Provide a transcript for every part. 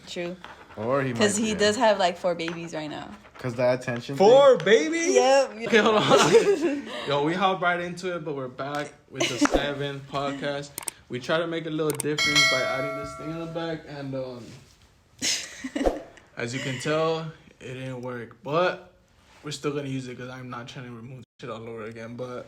True. Or he because he does have like 4 babies right now. Because that attention. 4 babies? Yep. Okay, hold on. Yo, we hop right into it, but we're back with the 7 podcast. We try to make it a little different by adding this thing in the back, and as you can tell, it didn't work. But we're still gonna use it because I'm not trying to remove shit all over again. But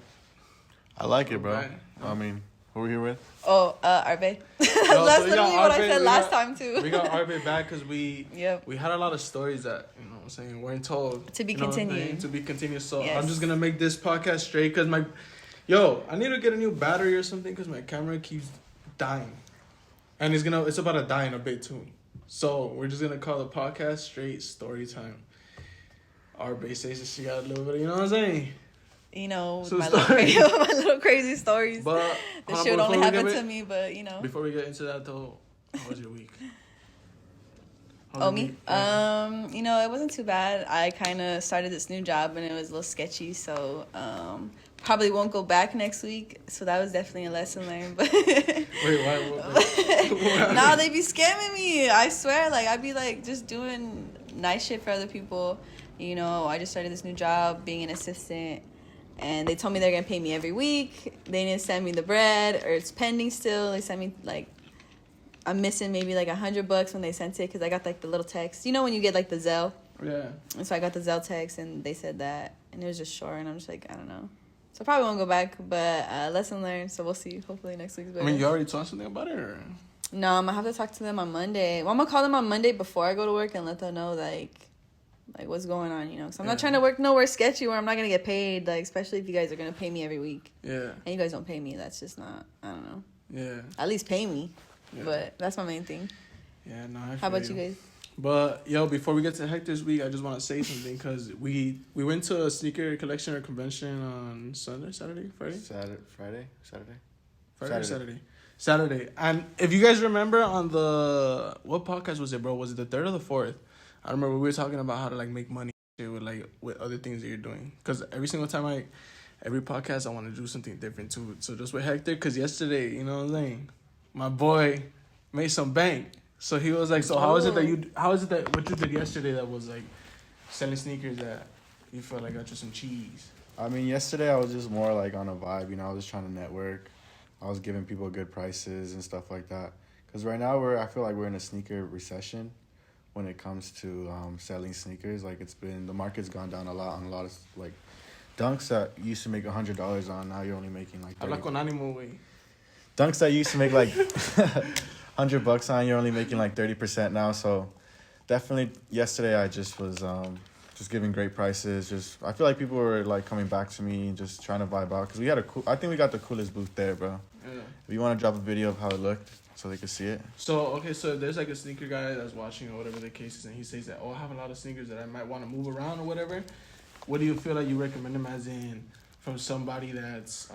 I like it, bro. Right. I mean, who are we here with? Oh, ArttBaee. That's literally what I said last time too. We got ArttBaee back because we had a lot of stories that, you know what I'm saying, weren't told. To be continued. To be continued. So I'm just going to make this podcast straight because I need to get a new battery or something because my camera keeps dying. And it's about to die in a bit too. So we're just going to call the podcast straight story time. ArttBaee says that she got a little bit, you know what I'm saying? You know, my little crazy stories. But this shit would only happen to me, but you know. Before we get into that though, how was your week? Me? You know, it wasn't too bad. I kind of started this new job and it was a little sketchy, so probably won't go back next week. So that was definitely a lesson learned. But wait, why? Nah, they be scamming me. I swear, like I'd be like just doing nice shit for other people. You know, I just started this new job, being an assistant. And they told me they're going to pay me every week. They didn't send me the bread, or it's pending still. They sent me, like, I'm missing maybe, like, $100 when they sent it, because I got, like, the little text. You know when you get, like, the Zelle? Yeah. And so I got the Zelle text, and they said that. And it was just short, and I'm just like, I don't know. So I probably won't go back, but lesson learned, so we'll see. Hopefully next week's better. I mean, you already told something about it, or? No, I'm going to have to talk to them on Monday. Well, I'm going to call them on Monday before I go to work and let them know, like what's going on, you know, because I'm not trying to work nowhere sketchy where I'm not going to get paid, like, especially if you guys are going to pay me every week. Yeah. And you guys don't pay me. That's just not, I don't know. Yeah. At least pay me. Yeah. But that's my main thing. Yeah, no, How about you guys? But, yo, before we get to Heck this week, I just want to say something, because we went to a sneaker collection or convention on Saturday. And if you guys remember on what podcast was it, bro? Was it the 3rd or the 4th? I remember we were talking about how to, like, make money with other things that you're doing. Because every single time every podcast, I want to do something different, too. So just with Hector, because yesterday, you know what I'm saying, my boy made some bank. So he was like, so how is it that what you did yesterday that was, like, selling sneakers that you felt like got you some cheese? I mean, yesterday I was just more, like, on a vibe, you know, I was just trying to network. I was giving people good prices and stuff like that. Because right now I feel like we're in a sneaker recession. When it comes to selling sneakers, like the market's gone down a lot on a lot of, like, dunks that used to make $100 on, now you're only making like dunks that used to make like $100 on, you're only making like 30% now. So definitely yesterday I just was just giving great prices. I feel like people were like coming back to me and just trying to vibe out, because I think we got the coolest booth there, bro. Yeah. If you want to drop a video of how it looked, so they could see it. So there's like a sneaker guy that's watching or whatever the case is, and he says that, I have a lot of sneakers that I might want to move around or whatever. What do you feel like you recommend them as in from somebody that's,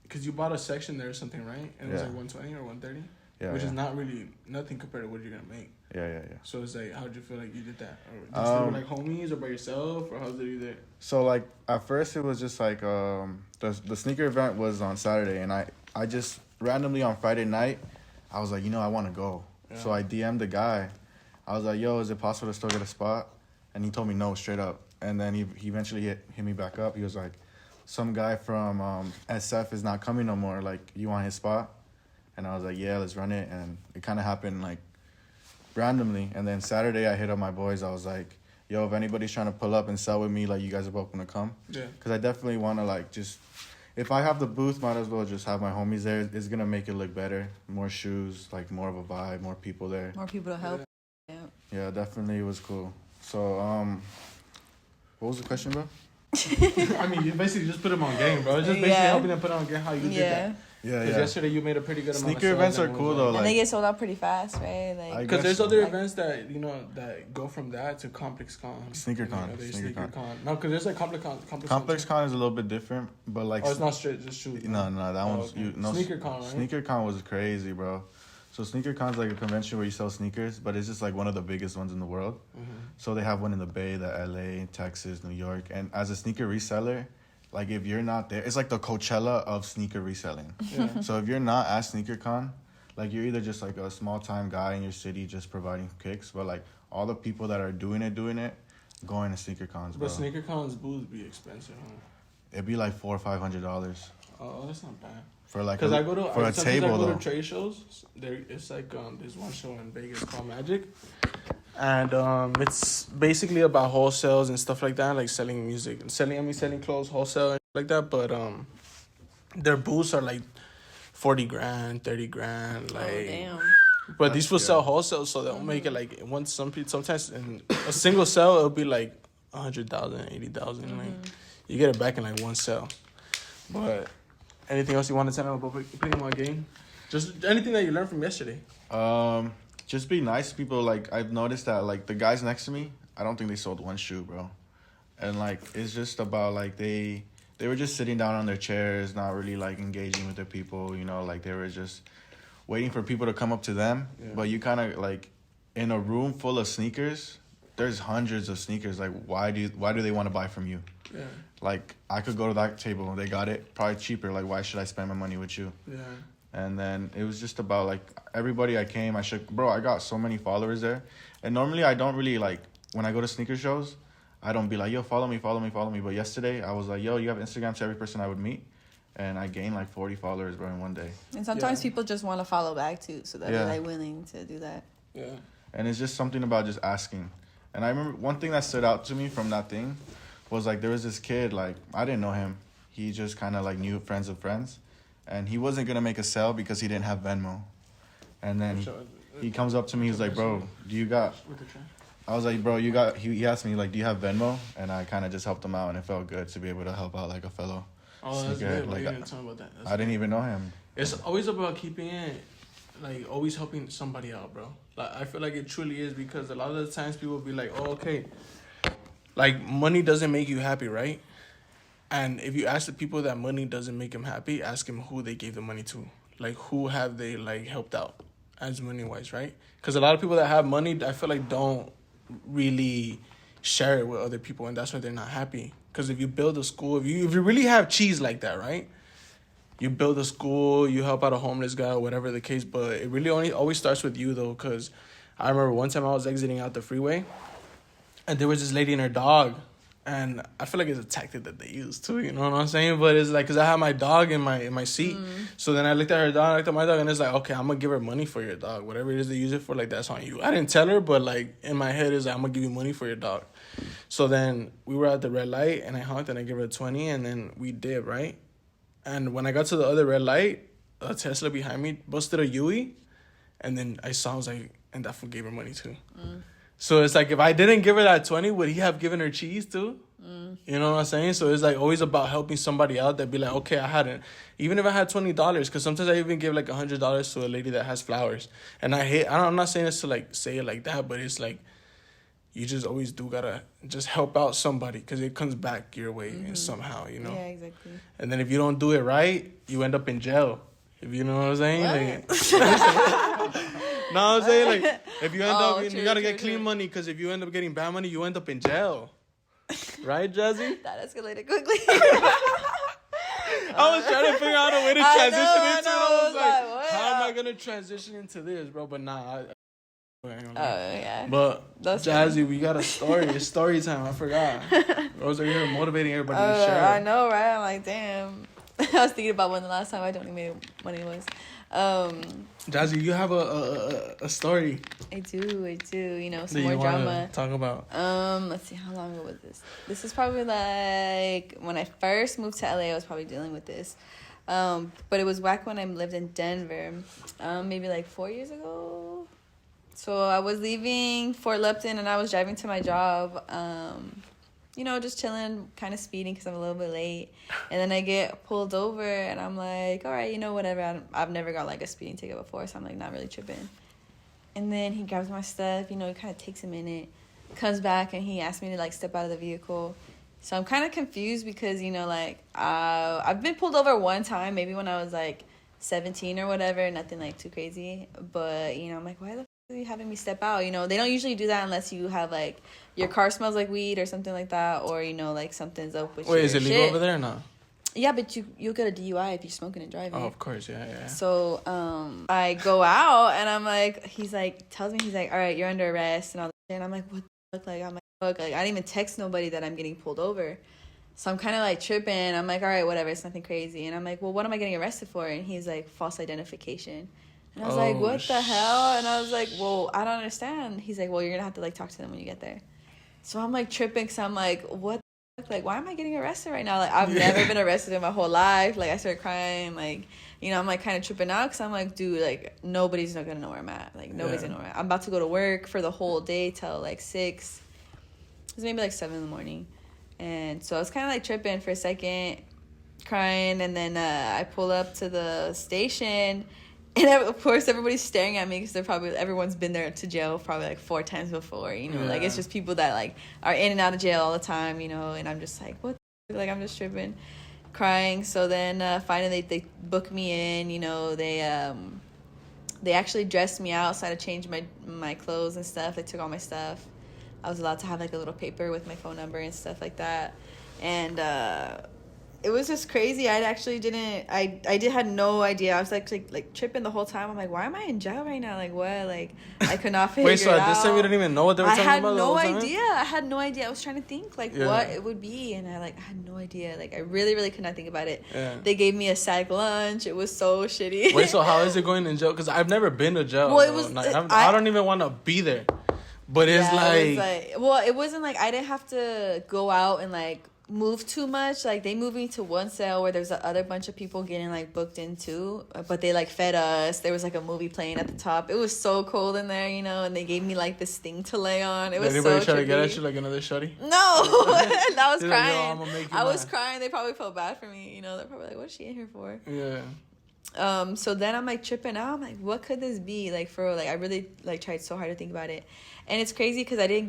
because you bought a section there or something, right? And it was like 120 or 130? Yeah. Which is not really nothing compared to what you're going to make. Yeah. So it's like, how'd you feel like you did that? Or just you were like homies or by yourself, or how did you do that? So like at first it was just like, the sneaker event was on Saturday, and I just randomly on Friday night, I was like, you know, I want to go. Yeah. So I DM'd the guy. I was like, yo, is it possible to still get a spot? And he told me no, straight up. And then he eventually hit me back up. He was like, some guy from SF is not coming no more. Like, you want his spot? And I was like, yeah, let's run it. And it kind of happened, like, randomly. And then Saturday I hit up my boys. I was like, yo, if anybody's trying to pull up and sell with me, like, you guys are welcome to come. Yeah. Because I definitely want to, like, just... If I have the booth, might as well just have my homies there. It's going to make it look better. More shoes, like more of a vibe, more people there. More people to help. Yeah, definitely. It was cool. So, what was the question, bro? I mean, you basically just put them on game, bro. It's just basically helping them put on game how you did that. Yeah. Because yesterday you made a pretty good amount of sneaker events are cool, though. And they get sold out pretty fast, right? Like, because there's other events that, you know, that go from that to Complex Con. Sneaker Con. No, because there's like Complex Con. Complex Con is a little bit different, but like... Oh, it's not straight, just shoes. No, that one's... Okay. Sneaker Con, right? Sneaker Con was crazy, bro. So Sneaker Con's like a convention where you sell sneakers, but it's just like one of the biggest ones in the world. Mm-hmm. So they have one in the Bay, the LA, Texas, New York. And as a sneaker reseller... Like, if you're not there, it's like the Coachella of sneaker reselling. Yeah. So if you're not at SneakerCon, like you're either just like a small time guy in your city just providing kicks, but like all the people that are doing it, going to sneaker cons, bro. But sneaker cons booths be expensive, huh? It'd be like $400 or $500 Oh, that's not bad. for like Because I go a table I go though. to trade shows. It's like there's one show in Vegas called Magic, and it's basically about wholesales and stuff like that, like selling music and selling clothes wholesale and like that. But their booths are like 40 grand, 30 grand, like. Oh, damn. But these will sell wholesale, so they'll make it like once sometimes in a single sell it'll be like 100,000, 80,000. Like you get it back in like one sell. But anything else you want to tell them about Pokemon game? Just anything that you learned from yesterday. Just be nice to people. Like I've noticed that like the guys next to me, I don't think they sold one shoe, bro. And like it's just about like they were just sitting down on their chairs, not really like engaging with their people. You know, like they were just waiting for people to come up to them. Yeah. But you kind of like in a room full of sneakers, there's hundreds of sneakers. Like why do they want to buy from you? Yeah. Like I could go to that table, they got it probably cheaper. Like why should I spend my money with you? Yeah. And then it was just about like everybody I got so many followers there. And normally I don't really like when I go to sneaker shows, I don't be like, yo, follow me. But yesterday I was like, yo, you have Instagram to every person I would meet. And I gained like 40 followers, bro, in one day. And sometimes people just want to follow back too, so they're like willing to do that. Yeah. And it's just something about just asking. And I remember one thing that stood out to me from that thing was like there was this kid, like I didn't know him. He just kind of like knew friends of friends. And he wasn't going to make a sale because he didn't have Venmo. And then he comes up to me, he's like, bro, do you got... I was like, bro, you got... He asked me, like, do you have Venmo? And I kind of just helped him out, and it felt good to be able to help out like a fellow. Oh, that's good. Like, you didn't tell me about that. I didn't even know him. It's always about keeping it, like, always helping somebody out, bro. Like, I feel like it truly is because a lot of the times people be like, oh, okay, like, money doesn't make you happy, right? And if you ask the people that money doesn't make them happy, ask them who they gave the money to. Like, who have they, like, helped out as money-wise, right? Because a lot of people that have money, I feel like don't really share it with other people, and that's why they're not happy. Because if you build a school, if you really have cheese like that, right? You build a school, you help out a homeless guy or whatever the case, but it really always starts with you, though, because I remember one time I was exiting out the freeway, and there was this lady and her dog, and I feel like it's a tactic that they use, too, you know what I'm saying? But it's like, because I have my dog in my seat, so then I looked at her dog, I looked at my dog, and it's like, okay, I'm going to give her money for your dog. Whatever it is they use it for, like, that's on you. I didn't tell her, but, like, in my head, it's like, I'm going to give you money for your dog. So then we were at the red light, and I honked, and I gave her 20, and then we did, right? And when I got to the other red light, a Tesla behind me busted a Yui, and then I was like, and that fool gave her money too. So it's like, if I didn't give her that 20, would he have given her cheese too? You know what I'm saying? So it's like always about helping somebody out that be like, okay, I hadn't, even if I had $20, because sometimes I even give like $100 to a lady that has flowers. And I'm not saying this to like say it like that, but it's like, you just always do gotta just help out somebody because it comes back your way and somehow, you know? Yeah, exactly. And then if you don't do it right, you end up in jail. If you know what I'm saying? Like, no, I'm saying like if you end up, you gotta get clean money because if you end up getting bad money, you end up in jail. Right, Jazzy? That escalated quickly. I was trying to figure out a way to transition into it. I was like, what? how am I gonna transition into this, bro? But nah. Yeah. But that's Jazzy, funny. we got a story. It's story time. I forgot. Rose are here motivating everybody to share. I know, right? I'm like, damn. I was thinking about when the last time I don't made money was. Jazzy, you have a story. I do. You know, some that more you drama. Talk about. Let's see, how long ago was this? This is probably like when I first moved to LA. I was probably dealing with this. But it was back when I lived in Denver. Maybe like 4 years ago. So I was leaving Fort Lupton and I was driving to my job, you know, just chilling, kind of speeding because I'm a little bit late. And then I get pulled over and I'm like, all right, you know, whatever. I've never got like a speeding ticket before, so I'm like not really tripping. And then he grabs my stuff, you know, it kind of takes a minute, comes back and he asked me to like step out of the vehicle. So I'm kind of confused because, you know, like I've been pulled over one time, maybe when I was like 17 or whatever, nothing like too crazy. But, you know, I'm like, why the f*** are you having me step out? You know, they don't usually do that unless you have like your car smells like weed or something like that, or, you know, like something's up with your Wait, is it legal shit. over there or not? Yeah, but you'll get a DUI if you're smoking and driving. Oh, of course, yeah. So I go out and I'm like, he's like, all right, you're under arrest and all that. And I'm like, what the fuck? Like, I'm like, fuck. Like, I didn't even text nobody that I'm getting pulled over. So I'm kind of like tripping. I'm like, all right, whatever. It's nothing crazy. And I'm like, well, what am I getting arrested for? And he's like, false identification. And I was like, what the hell? And I was like, well, I don't understand. He's like, well, you're going to have to like talk to them when you get there. So I'm like tripping because I'm like, what? Like, why am I getting arrested right now? Like, I've never been arrested in my whole life. Like, I started crying. Like, you know, I'm like kind of tripping out because I'm like, dude, like, nobody's not gonna know where I'm at. Like, nobody's gonna know where I'm at. I'm about to go to work for the whole day till like 6. It was maybe like 7 in the morning. And so I was kind of like tripping for a second, crying. And then I pull up to the station. And of course, everybody's staring at me because everyone's been there to jail probably like 4 times before, you know, like it's just people that like are in and out of jail all the time, you know, and I'm just like, what? Like, I'm just tripping, crying. So then finally they book me in, you know, they actually dressed me out, so I had to change my clothes and stuff. They took all my stuff. I was allowed to have like a little paper with my phone number and stuff like that. And it was just crazy. I had no idea. I was like tripping the whole time. I'm like, why am I in jail right now? Like, what? Like, I could not figure it out. Wait, so at this time you didn't even know what they were talking about? I had no idea. I was trying to think like what it would be, and I had no idea. Like, I really, really could not think about it. Yeah. They gave me a sack lunch. It was so shitty. Wait, so how is it going in jail? Because I've never been to jail. Well, it was. I don't even want to be there. But it's it wasn't like I didn't have to go out and like move too much. Like, they moved me to one cell where there's a other bunch of people getting like booked in too, but they like fed us. There was like a movie playing at the top. It was so cold in there, you know, and they gave me like this thing to lay on. It was so trippy. Anybody try to get at you like another shorty? No. I was crying. Like, I was crying. They probably felt bad for me, you know. They're probably like, what's she in here for? Yeah. So then I'm like tripping out. I'm like, what could this be? Like, for real, like I really like tried so hard to think about it. And it's crazy because they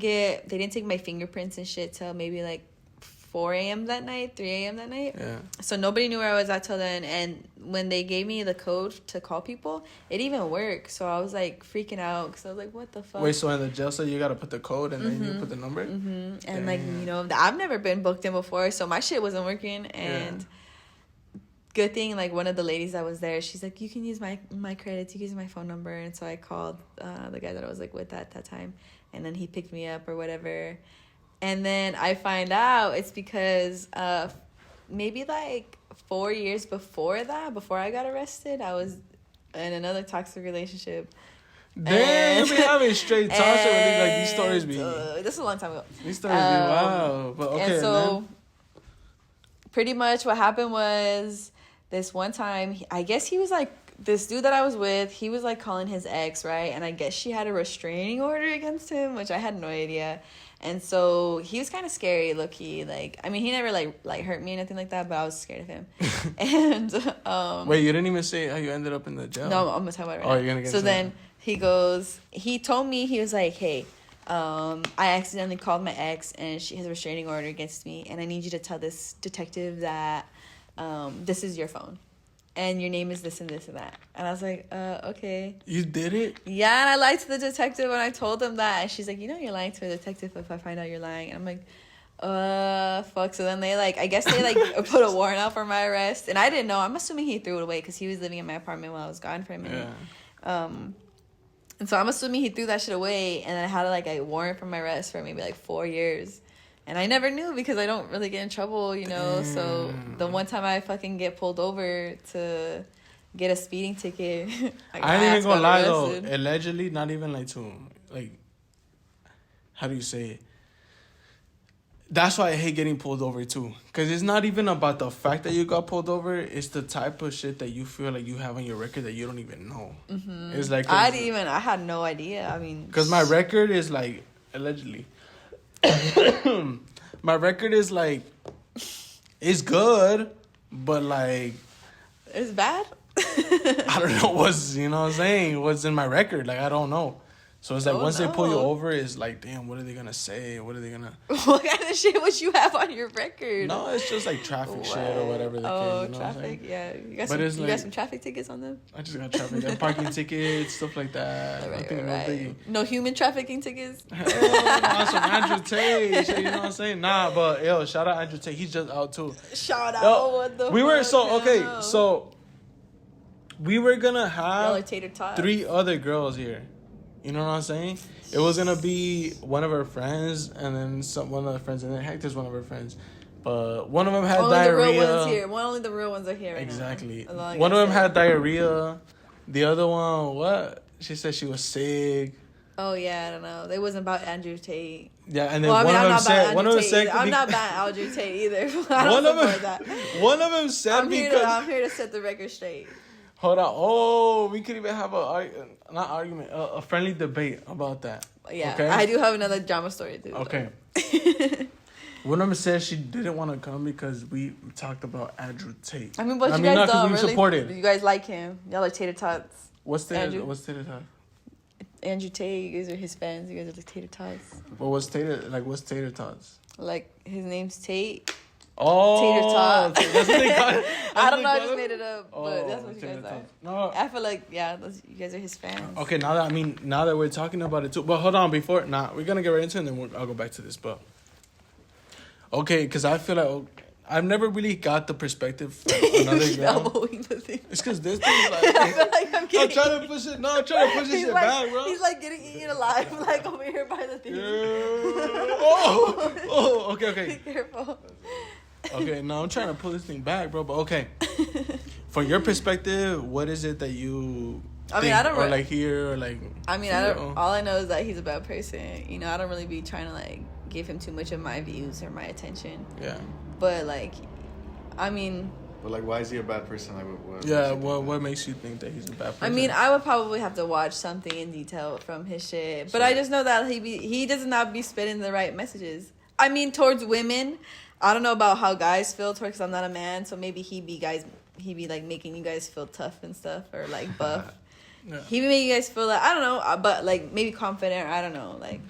didn't take my fingerprints and shit till maybe like 4 a.m. that night, 3 a.m. that night. Yeah. So nobody knew where I was at till then. And when they gave me the code to call people, it even worked. So I was like freaking out because I was like, what the fuck? Wait, so in the jail cell you got to put the code and then you put the number? Mm-hmm. And like, you know, I've never been booked in before, so my shit wasn't working. And good thing, like, one of the ladies that was there, she's like, you can use my credits, you can use my phone number. And so I called the guy that I was like with at that time, and then he picked me up or whatever. And then I find out it's because maybe like 4 years before that, before I got arrested, I was in another toxic relationship. Damn, you be having straight toxic with these stories be. This is a long time ago. These stories be wow. But okay, and so pretty much what happened was, this one time, I guess he was like, this dude that I was with, he was like calling his ex, right? And I guess she had a restraining order against him, which I had no idea. And so he was kind of scary, low-key. Like, I mean, he never like hurt me or anything like that, but I was scared of him. And wait, you didn't even say how you ended up in the jail? No, I'm gonna talk about it right now. You're gonna get so then he told me, he was like, hey, I accidentally called my ex and she has a restraining order against me, and I need you to tell this detective that this is your phone and your name is this and this and that. And I was like, okay. You did it? Yeah, and I lied to the detective and I told him that, and she's like, you know, you're lying to a detective if I find out you're lying. And I'm like, fuck. So then I guess they put a warrant out for my arrest, and I didn't know. I'm assuming he threw it away because he was living in my apartment while I was gone for a minute. Yeah. And so I'm assuming he threw that shit away, and I had a warrant for my arrest for maybe 4 years. And I never knew because I don't really get in trouble, you know. So the one time I fucking get pulled over to get a speeding ticket, I ain't even gonna lie though. Allegedly, not even how do you say it? That's why I hate getting pulled over too. Cause it's not even about the fact that you got pulled over. It's the type of shit that you feel like you have on your record that you don't even know. Mm-hmm. It's like I had no idea. I mean, cause my record is allegedly. My record is it's good, but it's bad. I don't know what's, you know what I'm saying, what's in my record. I don't know. So it's like once they pull you no. over, it's like, damn, what are they gonna say? What are they gonna? What kind of shit would you have on your record? No, it's just like traffic shit or whatever. The Oh, case, you know traffic. Yeah, you got But some. You got some traffic tickets on them. I just got traffic and parking tickets, stuff like that. Right. No human trafficking tickets. Hell, no, some Andrew Tate shit, you know what I'm saying? Nah, but yo, shout out Andrew Tate. He's just out too. Shout out. Yo, what the we were fuck? so we were gonna Y'all are have tater tots. 3 other girls here. You know what I'm saying? It was gonna be one of our friends, and then one of the friends, and then Hector's one of our friends. But one of them had diarrhea. Only the real ones here. Only the real ones are here. Right exactly. Now. One of them had diarrhea. The other one, what? She said she was sick. Oh yeah, I don't know. It wasn't about Andrew Tate. Yeah, and then one of them said, I'm not about Andrew Tate either. One of them said I'm here to set the record straight. Hold on. Oh, we could even have a friendly debate about that. Yeah, okay? I do have another drama story too. Okay. One of them said she didn't want to come because we talked about Andrew Tate. I mean, but you guys don't really. Supported. You guys like him. Y'all are tater tots. What's tater tot? Andrew Tate. You guys are his fans. You guys are the tater tots. But what's tater tots? Like his name's Tate. Oh, tater tot. That's what they call it. I don't know. I just made it up, but that's what you guys are. No, I feel like you guys are his fans. Okay, now that we're talking about it too, but hold on, we're gonna get right into it, and then I'll go back to this, but okay, because I feel like I've never really got the perspective from another girl. It's because this thing is like, I feel like I'm trying to push it. No, I'm trying to push this shit back, bro. He's like getting eaten alive, like over here by the thing. Yeah. Okay. Be careful. Okay, no, I'm trying to pull this thing back, bro. But okay, from your perspective, what is it that you? I don't or like hear or like. I mean, I don't. All I know is that he's a bad person. You know, I don't really be trying to like give him too much of my views or my attention. Yeah. But like, I mean. But like, why is he a bad person? Like, what makes you think that he's a bad person? I mean, I would probably have to watch something in detail from his shit. But I just know that he does not be spitting the right messages. I mean, towards women. I don't know about how guys feel towards, because I'm not a man, so maybe he be like making you guys feel tough and stuff, or like buff. Yeah. He be making you guys feel like, I don't know, but like maybe confident, I don't know. Like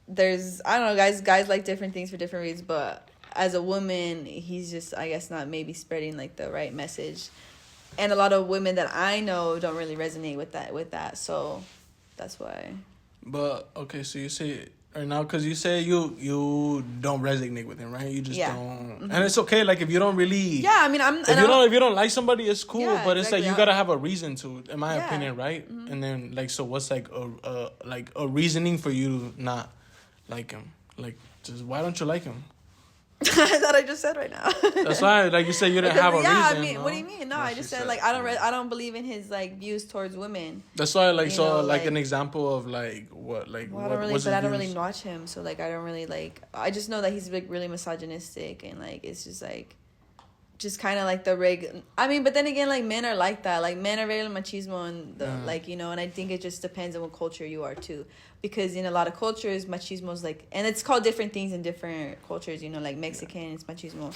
I don't know, guys like different things for different reasons, but as a woman, he's just, I guess, not maybe spreading like the right message. And a lot of women that I know don't really resonate with that, so that's why. But okay, so you say right now, because you say you don't resonate with him, right? You just don't, mm-hmm. And it's okay. Like if you don't really, yeah. I mean, if you don't like somebody, it's cool. Yeah, but it's exactly. like you gotta have a reason to, in my Yeah. opinion, right? Mm-hmm. And then like, so what's like a reasoning for you to not like him? Like, just why don't you like him? I thought I just said right now. That's why, like you said, you didn't have a reason. Yeah, I mean, no? What do you mean? No, I just said like I don't believe in his like views towards women. That's why, like, you know, like an example of like what, like well, I don't really watch him, so like I don't really like. I just know that he's like really misogynistic, and like it's just like, just kind of like the I mean, but then again, like men are like that. Like men are very machismo, and like, you know, and I think it just depends on what culture you are too. Because in a lot of cultures, machismo is like, and it's called different things in different cultures, you know, like Mexican, it's machismo.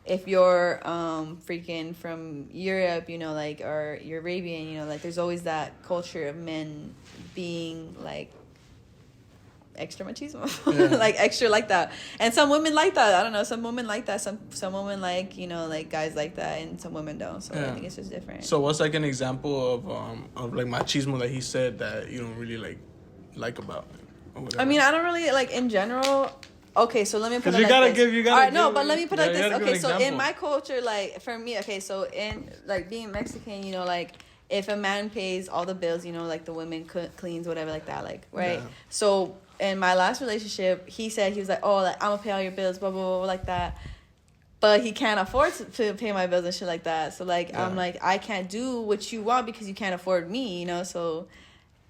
If you're freaking from Europe, you know, like, or you're Arabian, you know, like there's always that culture of men being like extra machismo, yeah. Like extra like that. And some women like that. I don't know, some women like that. Some women like, you know, like guys like that, and some women don't. So yeah. I think it's just different. So what's like an example of like machismo that he said that you don't really like about him? I mean, I don't really like in general. Okay, so let me put it you like gotta this. All right, no, but let me put it like this. Okay, so example. in my culture, like for me, okay, so in like being Mexican, you know, like if a man pays all the bills, you know, like the women cleans, whatever, like that, like, right? Yeah. So in my last relationship, he was like, oh, like I'm gonna pay all your bills, blah, blah, blah, like that. But he can't afford to pay my bills and shit like that. So like, yeah. I'm like, I can't do what you want because you can't afford me, you know? So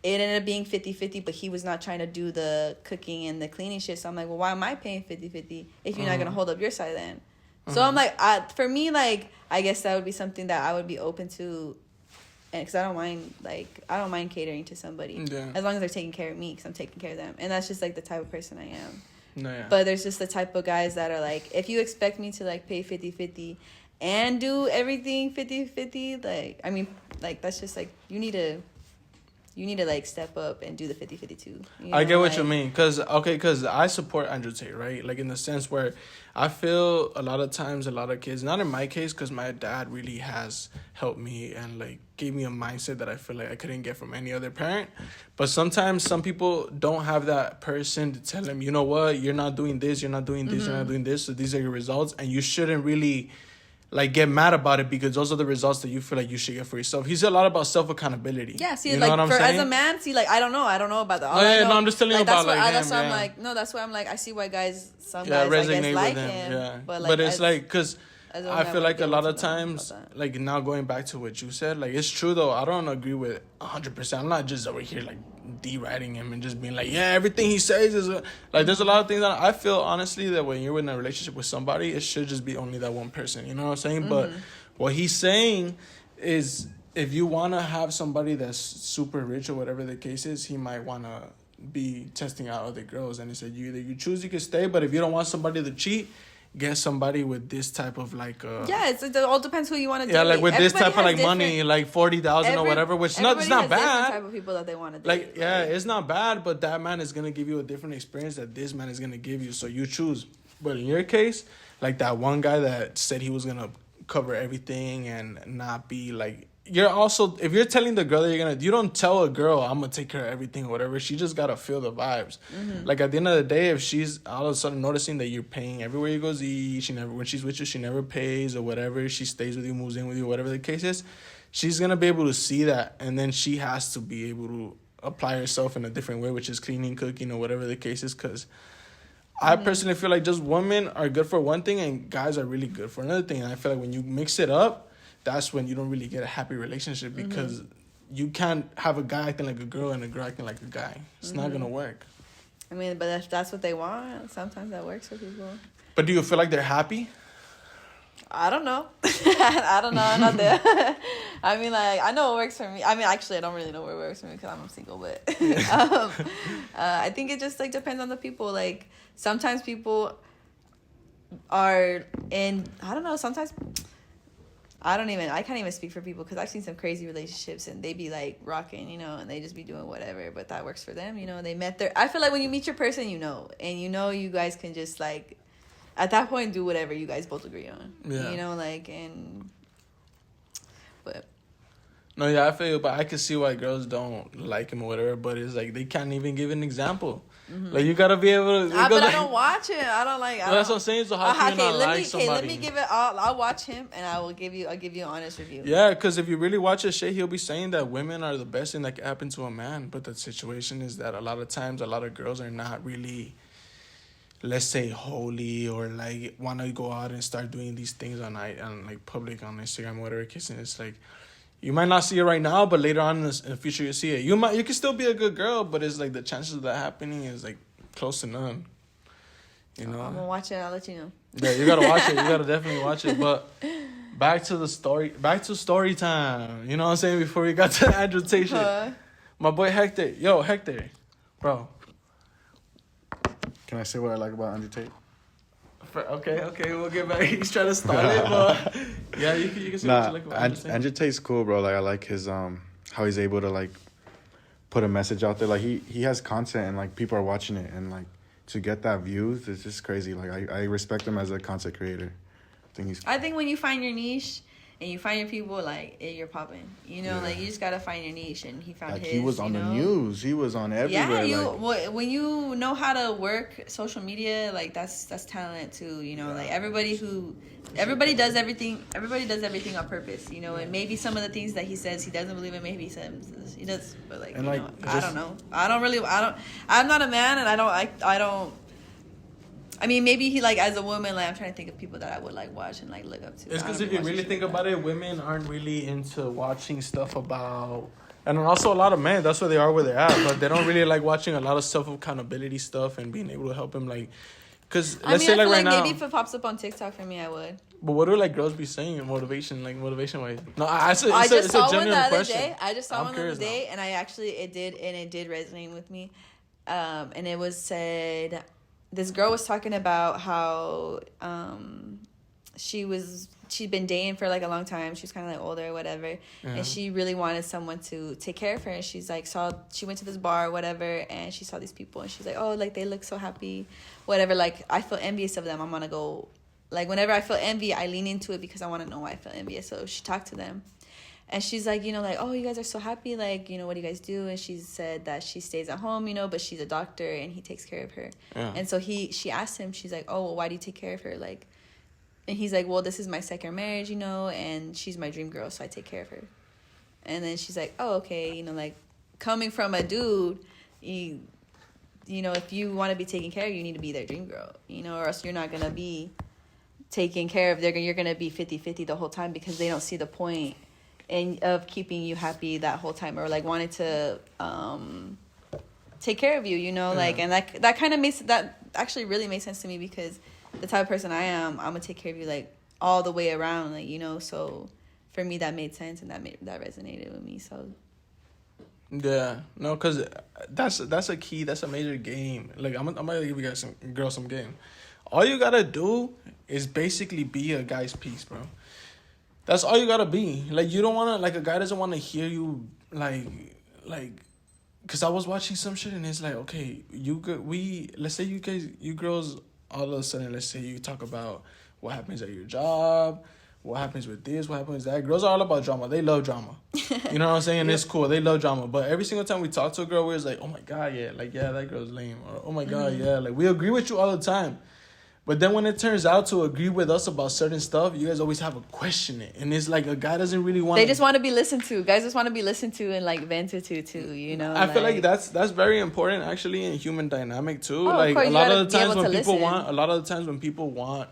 it ended up being 50-50, but he was not trying to do the cooking and the cleaning shit. So I'm like, well, why am I paying 50-50 if you're not going to hold up your side then? So I'm like, for me, like, I guess that would be something that I would be open to. And because I don't mind catering to somebody. Yeah. As long as they're taking care of me, because I'm taking care of them. And that's just like the type of person I am. No, yeah. But there's just the type of guys that are like, if you expect me to like pay 50-50 and do everything 50-50, like, I mean, like, that's just like, you need to you need to like step up and do the 50-50 too. I get what you mean, cause I support Andrew Tate, right? Like in the sense where I feel a lot of times a lot of kids, not in my case, cause my dad really has helped me and like gave me a mindset that I feel like I couldn't get from any other parent. But sometimes some people don't have that person to tell them, you know what, you're not doing this, you're not doing this, you're not doing this, so these are your results, and you shouldn't really like get mad about it because those are the results that you feel like you should get for yourself. He's a lot about self-accountability. Yeah, see, you know like what I'm saying? as a man, see, like I don't know about that. I'm just telling you about like him. That's why yeah. I'm like, no, that's why I'm like, I see why guys, some yeah, guys I resonate guess with like him. Yeah, but it's like because I feel like a lot of times, times, like now going back to what you said, like it's true though. I don't agree with 100%. I'm not just over here like deriding him and just being like, yeah, everything he says is like. There's a lot of things that I feel honestly that when you're in a relationship with somebody, it should just be only that one person. You know what I'm saying? But what he's saying is, if you want to have somebody that's super rich or whatever the case is, he might want to be testing out other girls. And he said, you choose, you can stay, but if you don't want somebody to cheat, get somebody with this type of like it all depends who you want to date. Yeah, like with this type of like money, like 40,000 or whatever, which it's not bad. Different type of people that they want to date. Like it's not bad, but that man is gonna give you a different experience that this man is gonna give you. So you choose. But in your case, like that one guy that said he was gonna cover everything and not be like. You're also, if you're telling the girl that you don't tell a girl, I'm going to take care of everything or whatever. She just got to feel the vibes. Like at the end of the day, if she's all of a sudden noticing that you're paying everywhere you go to eat, when she's with you, she never pays or whatever. She stays with you, moves in with you, whatever the case is. She's going to be able to see that. And then she has to be able to apply herself in a different way, which is cleaning, cooking, or whatever the case is. Because I personally feel like just women are good for one thing and guys are really good for another thing. And I feel like when you mix it up, that's when you don't really get a happy relationship because you can't have a guy acting like a girl and a girl acting like a guy. It's not going to work. I mean, but if that's what they want, sometimes that works for people. But do you feel like they're happy? I don't know. I don't know. I'm not there. I mean, like, I know what works for me. I mean, actually, I don't really know what works for me because I'm single, but I think it just, like, depends on the people. Like, sometimes people are in, I don't know, sometimes... I can't even speak for people because I've seen some crazy relationships and they be like rocking, and they just be doing whatever, but that works for them, they met I feel like when you meet your person, and you guys can just like, at that point, do whatever you guys both agree on, but. No, yeah, I feel you, but I can see why girls don't like him or whatever, but it's like they can't even give an example. Like, you gotta be able to... but I don't watch it. I don't like... that's what I'm saying, so how can you not like somebody? Let me give it... I'll watch him, and I'll give you an honest review. Yeah, because if you really watch his shit, he'll be saying that women are the best thing that can happen to a man, but the situation is that a lot of times, a lot of girls are not really, let's say, holy or, like, want to go out and start doing these things on like, public, on Instagram, whatever, kissing. It's like... You might not see it right now, but later on in the future you'll see it. You can still be a good girl, but it's like the chances of that happening is like close to none. I'm gonna watch it. I'll let you know. Yeah, you gotta watch it. You gotta definitely watch it. But back to story time. You know what I'm saying? Before we got to the Andrew Tate shit. My boy Hector. Yo, Hector, bro. Can I say what I like about Andrew Tate? Okay, we'll get back. He's trying to start it, but yeah, you can say what you like about Andrew Tate's cool, bro. Like, I like his how he's able to like put a message out there. Like, he has content and like people are watching it, and like to get that views, it's just crazy. Like, I respect him as a content creator. I think when you find your niche and you find your people, like, you're popping. Like, you just gotta find your niche, and he found his. He was on the news. He was on everywhere. Yeah, when you know how to work social media, like, that's talent too. Like, everybody does everything. Everybody does everything on purpose. And maybe some of the things that he says he doesn't believe in. Maybe he says he does, but like, I don't know. I'm not a man, and I don't. I mean, maybe he, like, as a woman, like, I'm trying to think of people that I would, like, watch and, like, look up to. It's because if you really think about it, women aren't really into watching stuff about... And also a lot of men, that's where they are where they're at. But they don't really like watching a lot of self-accountability stuff and being able to help him, like... Because, let's say, like, right now... maybe if it pops up on TikTok for me, I would. But what do, like, girls be saying in motivation-wise? No, it's I just saw one the other question. day. I just saw one the other day, and it did resonate with me. And it was said... This girl was talking about how she'd been dating for like a long time. She was kind of like older or whatever, and she really wanted someone to take care of her. And she's like, she went to this bar or whatever, and she saw these people, and she's like, oh, like they look so happy, whatever. Like I feel envious of them. I'm gonna go. Like whenever I feel envy, I lean into it because I want to know why I feel envious. So she talked to them, and she's like, you know, like, oh, you guys are so happy. Like, you know, what do you guys do? And she said that she stays at home, you know, but she's a doctor and he takes care of her. Yeah. And so she asked him, she's like, oh, well, why do you take care of her? Like. And he's like, well, this is my second marriage, you know, and she's my dream girl, so I take care of her. And then she's like, oh, okay, you know, like, coming from a dude, you know, if you want to be taken care of, you need to be their dream girl, you know, or else you're not going to be taken care of. You're going to be 50-50 the whole time because they don't see the point of keeping you happy that whole time or, like, wanting to take care of you, you know, like, and that kind of that actually really makes sense to me because the type of person I am, I'm gonna take care of you like all the way around, like, you know. So for me, that made sense and that resonated with me. So yeah, no, cause that's a key. That's a major game. Like I'm gonna give you guys some game. All you gotta do is basically be a guy's piece, bro. That's all you gotta be. Like you don't wanna like a guy doesn't wanna hear you like. Cause I was watching some shit and it's like, okay, let's say you girls. All of a sudden, let's say you talk about what happens at your job, what happens with this, what happens with that. Girls are all about drama. They love drama. You know what I'm saying? Yep. It's cool. They love drama. But every single time we talk to a girl, we're just like, oh, my God, yeah. Like, yeah, that girl's lame. Or, oh, my God, yeah. Like, we agree with you all the time. But then when it turns out to agree with us about certain stuff, you guys always have a question it. And it's like a guy doesn't really want They just want to be listened to. Guys just want to be listened to and, like, vented to, too, you know? I feel like that's very important, actually, in human dynamic, too. Oh, like, a lot of the times when people want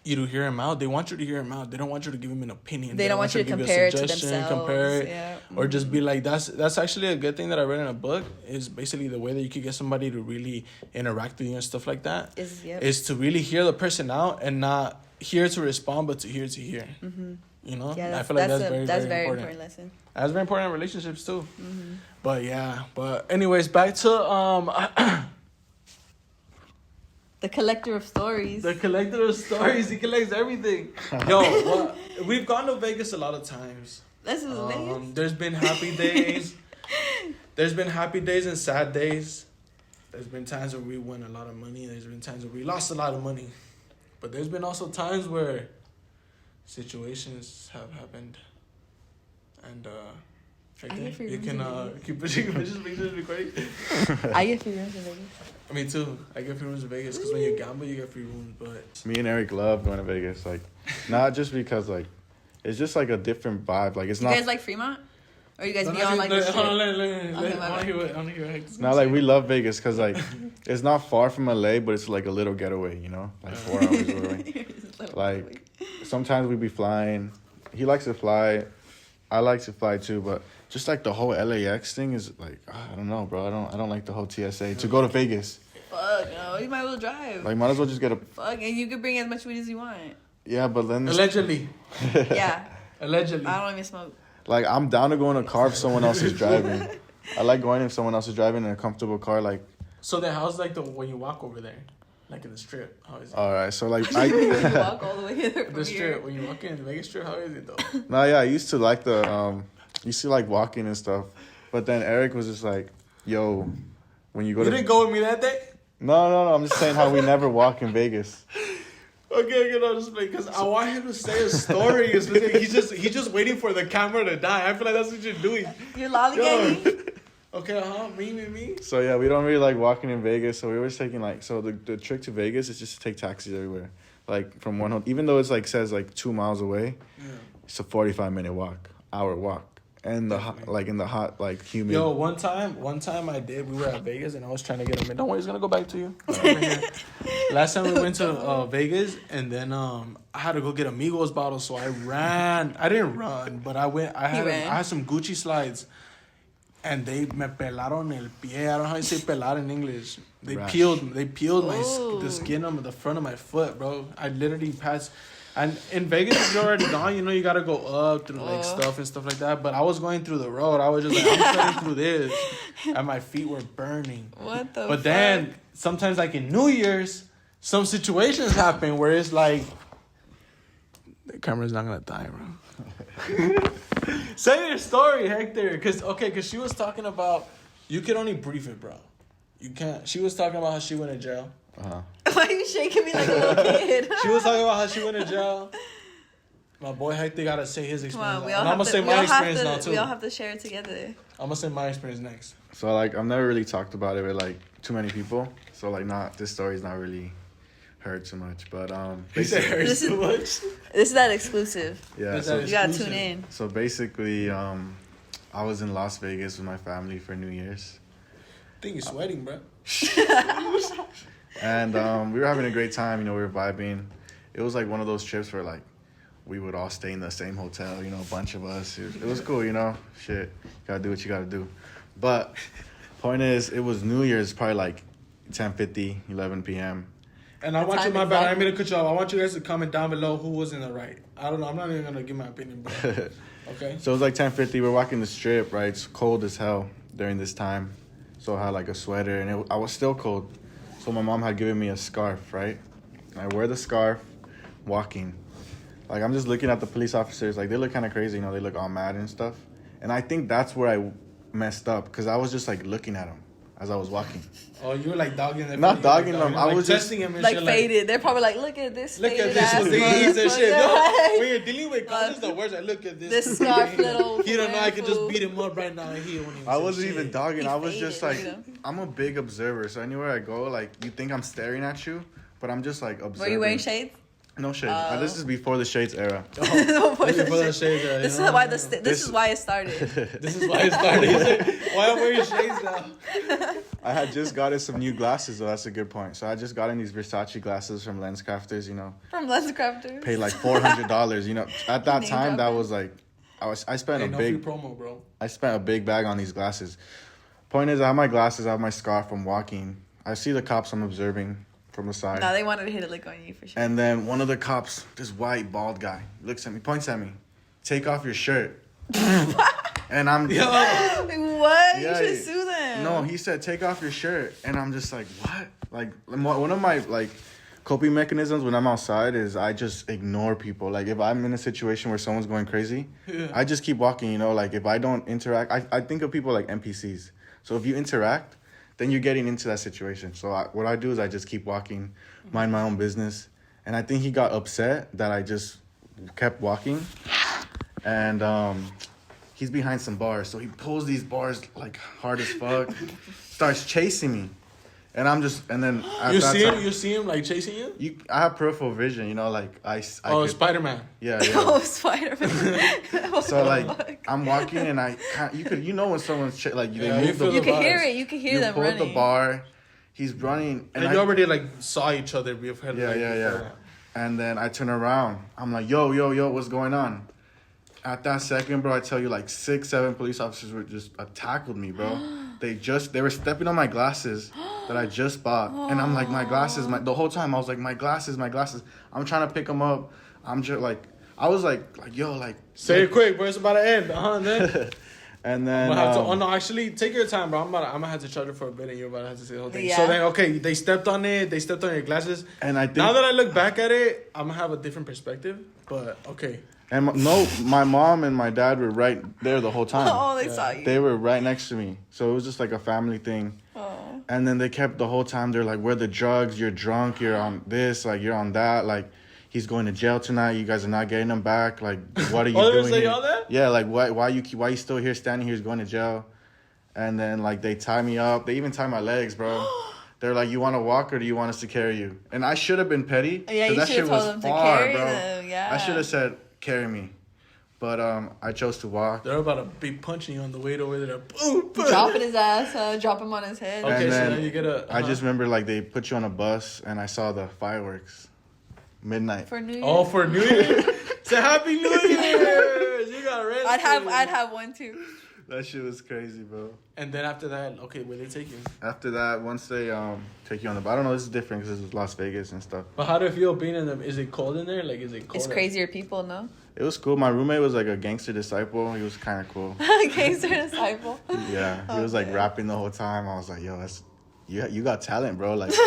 you to hear him out, they want you to hear him out. They don't want you to give him an opinion. They don't want you to compare it to themselves. Compare it, or just be like, that's actually a good thing that I read in a book, is basically the way that you could get somebody to really interact with you and stuff like that. Is to really hear the person out and not hear to respond, but to hear to hear. Mm-hmm. You know? Yeah, I feel like that's very important lesson. That's very important in relationships, too. Mm-hmm. But anyways, back to... The collector of stories. The collector of stories. He collects everything. Yo, we've gone to Vegas a lot of times. This is Vegas. There's been happy days. There's been happy days and sad days. There's been times where we won a lot of money. There's been times where we lost a lot of money. But there's been also times where situations have happened. And, you can just recording. I get free rooms in Vegas. Me too. I get free rooms in Vegas because when you gamble, you get free rooms. But me and Eric love going to Vegas. Like, not just because like, it's just like a different vibe. Like, it's not. You guys like Fremont? Or you guys be on like the strip? Hold on, I want to hear what Now, like, we love Vegas because like, it's not far from LA, but it's like a little getaway. You know, like 4 hours away. Like, sometimes we be flying. He likes to fly. I like to fly too, but just like the whole LAX thing is like, I don't know, bro. I don't like the whole TSA to go to Vegas. Fuck no, you might as well drive. Like, might as well just get a. Fuck, and you can bring as much weed as you want. Yeah, but then allegedly. Yeah. Allegedly. I don't even smoke. Like, I'm down to go in a car if someone else is driving. I like going if someone else is driving in a comfortable car. Like. So then, how's like when you walk over there? Like in the strip, how is it? All right, so like you walk all the way there. The strip, when you walk in the Vegas strip, how is it though? No, yeah, I used to like used to like walking and stuff, but then Eric was just like, "Yo, when you go." You didn't go with me that day. No. I'm just saying how we never walk in Vegas. Okay, no, just because I want him to say a story. He's just waiting for the camera to die. I feel like that's what you're doing. You're lollygagging. Okay, me. So yeah, we don't really like walking in Vegas. So we were taking like, so the trick to Vegas is just to take taxis everywhere. Like from one, even though it's like says like 2 miles away, it's a 45-minute hour walk. And in the hot like humid. Yo, one time I did. We were at Vegas and I was trying to get him in. Don't worry, it's gonna go back to you. Last time we went to Vegas and then I had to go get Amigos bottles, so I ran. I didn't run, but I went. I had some Gucci slides. And they me pelaron el pie. I don't know how you say pelar in English. They peeled the skin on the front of my foot, bro. I literally passed. And in Vegas, if you're already gone, you know you gotta go up through like stuff and stuff like that. But I was going through the road. I was just like, I'm cutting through this, and my feet were burning. What the? But then sometimes, like in New Year's, some situations happen where it's like camera's not gonna die, bro. Say your story, Hector. Cause she was talking about you can only brief it, bro. You can't. She was talking about how she went to jail. Uh-huh. Why are you shaking me like a little kid? She was talking about how she went to jail. My boy Hector gotta say his experience. Come on, I'm gonna say my experience now too. We all have to share it together. I'm gonna say my experience next. So like I've never really talked about it with like too many people. So like this story's not really heard too much. But He said heard too much. This is that exclusive. Yeah. So You gotta tune in. So basically, I was in Las Vegas with my family for New Year's. I think you're sweating, bro. And we were having a great time, we were vibing. It was like one of those trips where like we would all stay in the same hotel, a bunch of us. It was cool, shit. You gotta do what you gotta do. But point is, it was New Year's, probably like 10:50, 11 p.m. And I want you, my bad, I didn't mean to cut you off. I want you guys to comment down below who was in the right. I don't know, I'm not even gonna give my opinion, bro. Okay? So it was like 10:50, we're walking the strip, right? It's cold as hell during this time. So I had like a sweater, and I was still cold. So my mom had given me a scarf, right? I wear the scarf, walking. Like, I'm just looking at the police officers. Like, they look kind of crazy, they look all mad and stuff. And I think that's where I messed up, because I was just, like, looking at them as I was walking. Oh, you were, like, dogging them? Not dogging them. I was just... testing them and Like, shit, faded. They're probably like, look at this faded ass these and shit. motherfucker. No, when you're dealing with cops, the words I look at this. This scarf little... He don't know I could just beat him up right now. And he won't even I wasn't even dogging. I was faded, just, like... I'm a big observer, so anywhere I go, like, you think I'm staring at you, but I'm just, like, observing. Were you wearing shades? No shades. This is before the shades era. Before the shades era. This is why this is why it started. This is why it started. He said, why I'm wearing shades now? I had just gotten some new glasses, though. That's a good point. So I just got in these Versace glasses from LensCrafters, From LensCrafters. Paid like $400, At that time, that was like... I spent a big... free promo, bro. I spent a big bag on these glasses. Point is, I have my glasses, I have my scarf, I'm walking. I see the cops, I'm observing from the side. No, they wanted to hit a lick on you for sure. And then one of the cops, this white, bald guy, looks at me, points at me. Take off your shirt. And I'm... What? Yeah, you should sue them. No, he said, take off your shirt. And I'm just like, what? Like, one of my, like, coping mechanisms when I'm outside is I just ignore people. Like, if I'm in a situation where someone's going crazy, I just keep walking, Like, if I don't interact... I think of people like NPCs. So if you interact... then you're getting into that situation. So what I do is I just keep walking, mind my own business. And I think he got upset that I just kept walking. And he's behind some bars. So he pulls these bars like hard as fuck, starts chasing me. And I'm just, and then... You see him like chasing you? I have peripheral vision, like I could, Spider-Man. Yeah. Oh, Spider-Man. So like, I'm walking and when someone's they move the... You can hear it. You can hear them running. You pull the bar. He's running. And you already like saw each other. Yeah. And then I turn around. I'm like, yo, what's going on? At that second, bro, I tell you, like 6, 7 police officers were just tackled me, bro. They were stepping on my glasses that I just bought. And I'm like, my glasses, the whole time I was like, my glasses. I'm trying to pick them up. I'm just like, I was like, yo, like. Say it quick, bro. It's about to end. And then. And then. Actually, take your time, bro. I'm gonna have to charge it for a bit, and you're about to have to say the whole thing. Yeah. So then, okay, they stepped on it. They stepped on your glasses. And I think. Now that I look back at it, I'm gonna have a different perspective. But okay. And my mom and my dad were right there the whole time. Oh, they saw you. They were right next to me. So it was just like a family thing. Oh. And then they kept the whole time, they're like, where the drugs? You're drunk. You're on this. Like, you're on that. Like, he's going to jail tonight. You guys are not getting him back. Like, what are you doing they say here? all that? Yeah, like, why you still here standing here? He's going to jail. And then, like, they tie me up. They even tie my legs, bro. They're like, you want to walk or do you want us to carry you? And I should have been petty. Yeah, you that should shit have told was them far, to carry bro. them. Yeah. I should have said, carry me. But I chose to walk. They're about to be punching you on the way over there. Boom, boom. Dropping his ass, drop him on his head. Okay, and so then then you get a... I just remember, like, they put you on a bus, and I saw the fireworks. Midnight. For New Year. Oh, for New Year? Say Happy New Year! You got arrested. I'd have one too. That shit was crazy, bro. And then after that, okay, where they take you? After that, once they take you on the... I don't know, this is different because this is Las Vegas and stuff. But how do you feel being in them? Is it cold in there? Like, is it cold? It's crazier people, no? It was cool. My roommate was like a gangster disciple. He was kind of cool. Gangster disciple. Yeah. He was like rapping the whole time. I was like, yo, you got talent, bro. Like, He's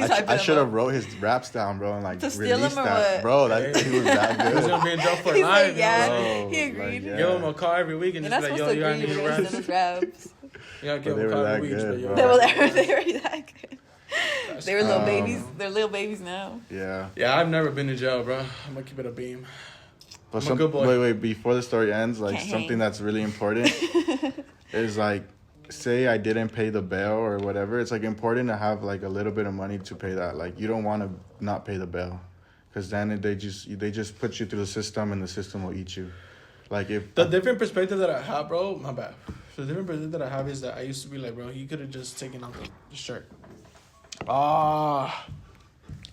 hyping I him should have up. wrote his raps down, bro, and like To steal released him or that, what? bro. That he was that He's good. gonna be in jail for He's life. like, yeah, Bro, he agreed. like, yeah. Give him a call every week and You're just not be like, supposed yo, to you agree got with any his raps? raps. You gotta give But him they a call were every that week. good, Yo, bro. They were that good. They were little Um, babies. They're little babies now. Yeah. Yeah, I've never been to jail, bro. I'm gonna keep it a beam. But I'm a good boy. wait, before the story ends, like Can't something hang. that's really important is like, say I didn't pay the bail or whatever. It's like important to have like a little bit of money to pay that. Like you don't want to not pay the bail, because then they just put you through the system and the system will eat you. Like if The different perspective that I have, bro, my bad. The different perspective that I have is that I used to be like, bro, he could have just taken off the shirt.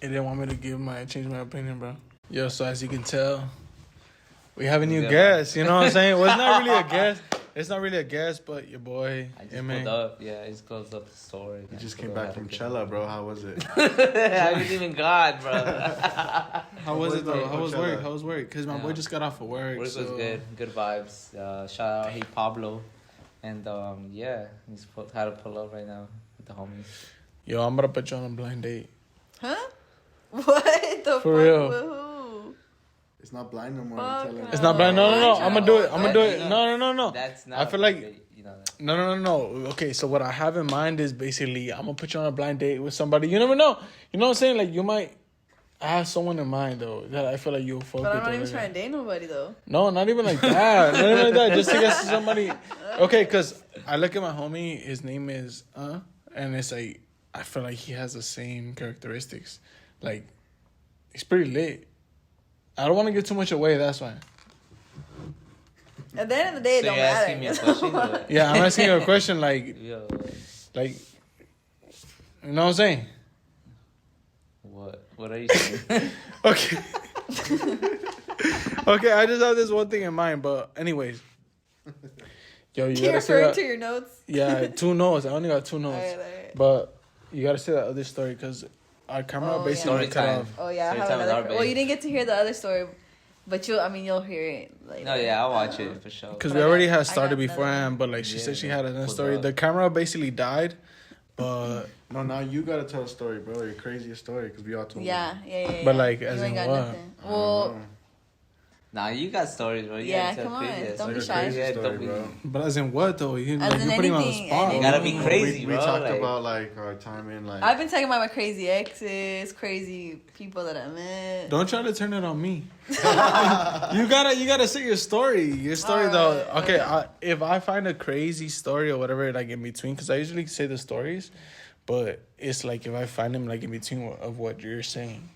He didn't want me to change my opinion, bro. Yo, so as you can tell, we have a new guest. You know what I'm saying? Well, it's not really a guest. It's not really a guest, but your boy. I just pulled up. Yeah, I just closed up the story. you just came back from Coachella, bro, how was it? I haven't even got, bro. How was it though? Coachella. How was work? How was work? Because my Yeah. boy just got off of work. Work was so- good. Good vibes. Shout out, hey Pablo. And yeah, he's had to pull up right now with the homies. Yo, I'm gonna put you on a blind date. Huh? What the fuck? For real. With who? It's not blind no more. Fuck I'm telling you. It's not blind. No. Blind I'm gonna do it. I'm gonna do it. That- No. That's not. I feel like- you know that. No. Okay, so what I have in mind is basically I'm gonna put you on a blind date with somebody. You never know. You know what I'm saying? Like you might have someone in mind though that I feel like you'll fuck But with. I'm not or even whatever. trying to date nobody though. No, not even like that. Not even like that. Just to get to somebody. Okay, because I look at my homie. His name is and it's like I feel like he has the same characteristics. Like he's pretty lit. I don't want to give too much away. That's why. At the end of the day, it So don't you're asking me a matter. question? Or what? Yeah, I'm asking you a question. Like, Yo, you know what I'm saying? what are you saying? Okay. Okay, I just have this one thing in mind, but anyways. Yo, you You're gotta say referring that. to your notes. Yeah, 2 notes. I only got 2 notes. Alright. But you gotta say that other story because our camera Oh, basically yeah. cut Story off. Oh yeah, I Story have time with another. ArttBaee. Well, you didn't get to hear the other story, but you'll hear it later. No, yeah, I'll watch it for sure. Because But we I already got- had I started got another beforehand, but like she said Yeah, she had another pulled story. up. The camera basically died, but No, now you gotta tell a story, bro. Your craziest story, because we all told Yeah. But, like, you as ain't in got what? nothing. Well, Nah, you got stories, bro. You Yeah, gotta tell come on, crazy ass don't be stories. shy. Crazy Yeah, story, don't be. bro. but as in what though? You As like in you're putting me on the anything, spot. You gotta be anything. crazy, we bro. talked like, about like our time in like. I've been talking about my crazy exes, crazy people that I met. Don't try to turn it on me. you gotta say your story. Your story though. Alright, Okay, if I find a crazy story or whatever, like in between, because I usually say the stories, but it's like if I find them like in between of what you're saying.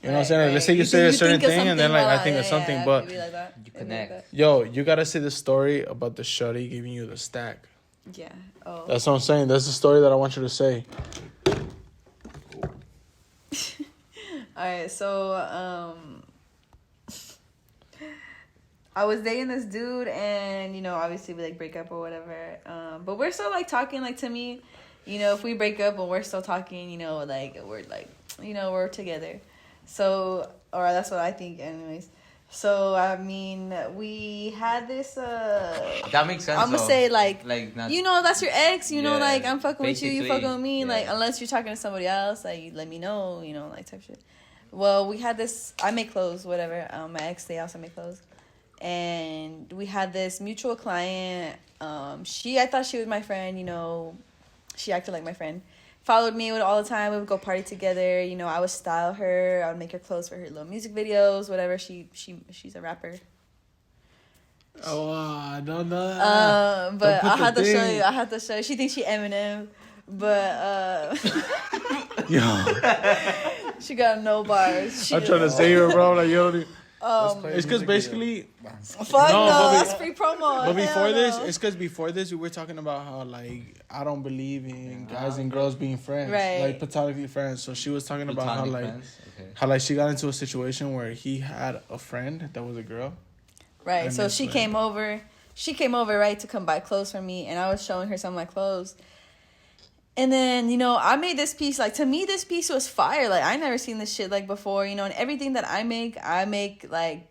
You know what I'm saying? Like, let's say you say a certain thing and then like I think of something, but maybe like that. You Maybe connect. like yo, you gotta say the story about the shorty giving you the stack. that. Yeah. Oh. That's what I'm saying. That's the story that I want you to say. All right. So I was dating this dude, and obviously we like break up or whatever. But we're still like talking. Like to me, if we break up and we're still talking, like we're like, we're together. So, or that's what I think, anyways. So I mean, we had this. that makes sense. I'm gonna though. say like not, that's your ex. Yeah, Like I'm fucking with you. You basically, fucking with me. yeah. Like unless you're talking to somebody else, like you let me know. Like type shit. Well, we had this. I make clothes, whatever. My ex, they also make clothes, and we had this mutual client. I thought she was my friend. She acted like my friend. Followed me all the time. We would go party together. I would style her. I would make her clothes for her little music videos, whatever. She's a rapper. Oh, I don't know. But Don't I put had the to show thing. you. I had to show you. She thinks she Eminem, but Yo, she got no bars. I'm trying to say her, bro. Like, yo, Um, it's because basically. fuck No, no, but that's free promo. But before Hell this, no. it's because before this, we were talking about how, like, I don't believe in guys and girls being friends. Right. Like, platonically friends. So she was talking about how, platonic like, friends? Okay. how, like, she got into a situation where he had a friend that was a girl. Right. And So it's she like- came over. She came over, right, to come buy clothes for me, and I was showing her some of my clothes. And then, I made this piece. Like, to me, this piece was fire. Like, I never seen this shit, like, before, and everything that I make, like,